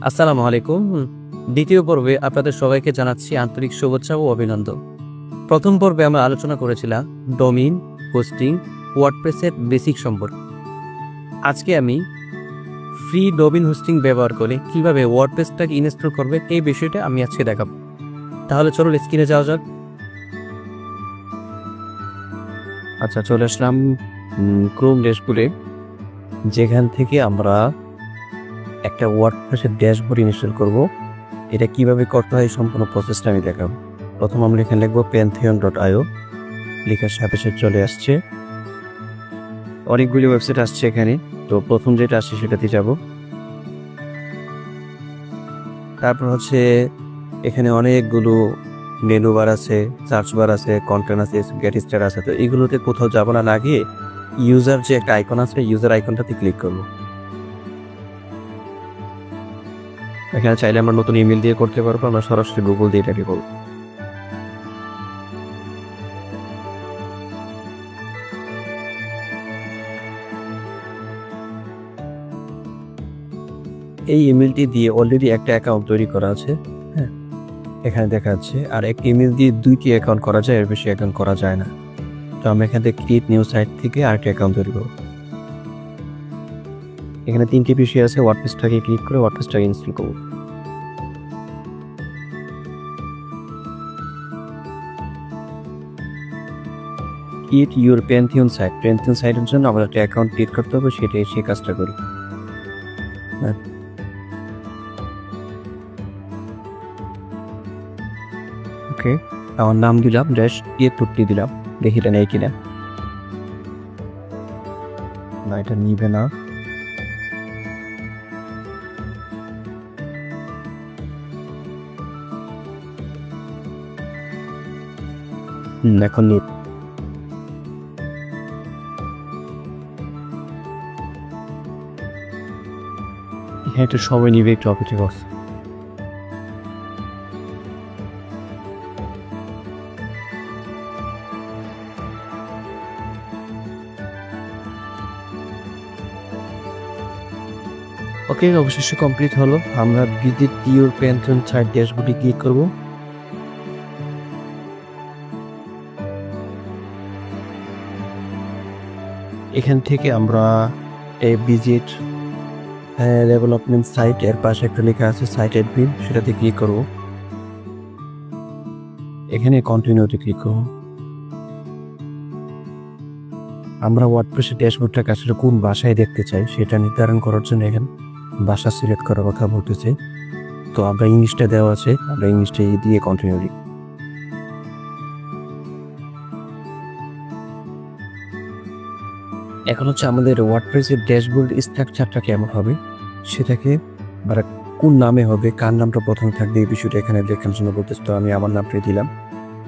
আসসালামু আলাইকুম। দ্বিতীয় পর্বে আপনাদের সবাইকে জানাচ্ছি আন্তরিক শুভেচ্ছা ও অভিনন্দন। প্রথম পর্বে আমরা আলোচনা করেছিলাম ডোমেইন, হোস্টিং, ওয়ার্ডপ্রেসের বেসিক সম্পর্কে। আজকে আমি ফ্রি ডোমেইন হোস্টিং ব্যবহার করে কিভাবে ওয়ার্ডপ্রেসটাকে ইনস্টল করবে এই বিষয়টা আমি আজকে দেখাবো। তাহলে চলুন স্ক্রিনে যাওয়া যাক। আচ্ছা, চলে আসলাম ক্রোম ড্যাশবোর্ডে, যেখান থেকে আমরা একটা ওয়ার্ডপ্রেসের ড্যাশবোর্ড ইনস্টল করব। এটা কিভাবে করতে হয় সম্পূর্ণ প্রসেসটা আমি দেখাবো। প্রথম আমরা এখানে লিখবো pantheon.io, লেখার সাথে সাথে চলে আসছে অনেকগুলি ওয়েবসাইট আসছে এখানে। তো প্রথম যেটা আসছে সেটাতে যাব। তারপর হচ্ছে এখানে অনেকগুলো মেনু বার আছে, সার্চ বার আছে, কন্টেন্ট আছে, গেট স্টার আছে। তো এগুলোতে কোথাও যাব না, লাগিয়ে ইউজার যে একটা আইকন আছে, ইউজার আইকনটাতে ক্লিক করবো। এখানে চাইলে আমরা নতুন ইমেল দিয়ে করতে পারবো, আমরা সরাসরি গুগল দিয়ে এটাকে করবো। এই ইমেলটি দিয়ে অলরেডি একটা অ্যাকাউন্ট তৈরি করা আছে, হ্যাঁ, এখানে দেখা যাচ্ছে। আর একটা ইমেল দিয়ে 2টি অ্যাকাউন্ট করা যায়, এর বেশি অ্যাকাউন্ট করা যায় না। তো আমরা এখান থেকে ক্রিয়েট নিউ সাইট থেকে আরেকটা অ্যাকাউন্ট তৈরি করবো। এখানে 3টি বিষয় আছে, ওয়ার্ডপ্রেসটাকে ক্লিক করে ওয়ার্ডপ্রেসটাকে ইনস্টল করবো। Create your Pantheon site. Pantheon সাইটের জন্য আমাদের একটা অ্যাকাউন্ট ক্রিয়েট করতে হবে, সেটাই সেই কাজটা করি। ওকে, আমার নাম দিলাম ড্যাশ দিয়ে দিলাম, দেখি এটা নেই কিনা। না, এটা নিবে না। এখন এখানে একটু সময় নিবে, একটু অপেক্ষা করছে। ওকে, অবশেষে কমপ্লিট হলো। আমরা ভিজিট ইউর প্যান্থিয়ন সাইট ড্যাশবোর্ডে ক্লিক করব। এখান থেকে আমরা এই ভিজিট ডেভেলপমেন্ট সাইট, এর পাশে একটা লেখা আছে সাইট অ্যাডমিন, সেটাতে ক্লিক করব। এখানে কন্টিনিউতে ক্লিক করব। আমরা ওয়ার্ডপ্রেসের ড্যাশবোর্ডটাকে আসলে কোন ভাষায় দেখতে চাই সেটা নির্ধারণ করার জন্য এখানে ভাষা সিলেক্ট করার কথা বলতেছে। তো আমরা ইংলিশটা দেওয়া আছে, আমরা ইংলিশটা দিয়ে কন্টিনিউ দিই। এখন হচ্ছে আমাদের ওয়ার্ডপ্রেসের ড্যাশবোর্ড স্ট্রাকচারটা কেমন হবে সেটাকে, মানে কোন নামে হবে, কার নামটা প্রথমে থাকবে, এই বিষয়টা এখানে লেখার জন্য বলতেছে। তো আমি আমার নামটাই দিলাম,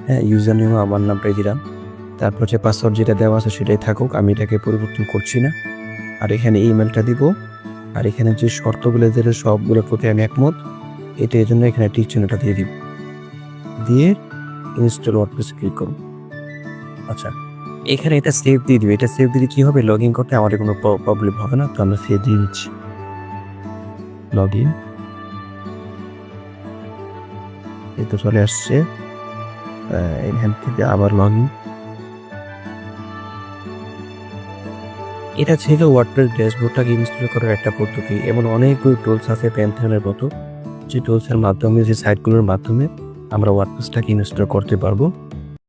হ্যাঁ, ইউজার নেমও আমার নামটাই দিলাম। তারপর হচ্ছে পাসওয়ার্ড যেটা দেওয়া আছে সেটাই থাকুক, আমি এটাকে পরিবর্তন করছি না। আর এখানে ইমেলটা দিব। আর এখানে যে শর্তগুলো দিলে সবগুলোর প্রতি আমি একমত, এটা এই জন্য এখানে টিক চিহ্নটা দিয়ে দিব, দিয়ে ইনস্টল ওয়ার্ডপ্রেস ক্লিক করব। আচ্ছা, এখানে এটা সেভ দিয়ে দিবে। এটা সেভ দিলে কি হবে, লগ ইন করতে আমাদের কোনো প্রবলেম হবে না। তো আমরা সেভ দিয়ে দিচ্ছি, লগ ইন। এই তো চলে আসছে। এখান থেকে আবার লগ ইন। এটা ছিল ওয়ার্ডপ্রেস ড্যাশবোর্ডটাকে ইনস্টল করার একটা পদ্ধতি। এমন অনেকগুলো টুলস আছে প্যান্থিয়নের মতো, যে টুলসের মাধ্যমে, যে সাইটগুলোর মাধ্যমে আমরা ওয়ার্ডপ্রেসটাকে ইনস্টল করতে পারবো।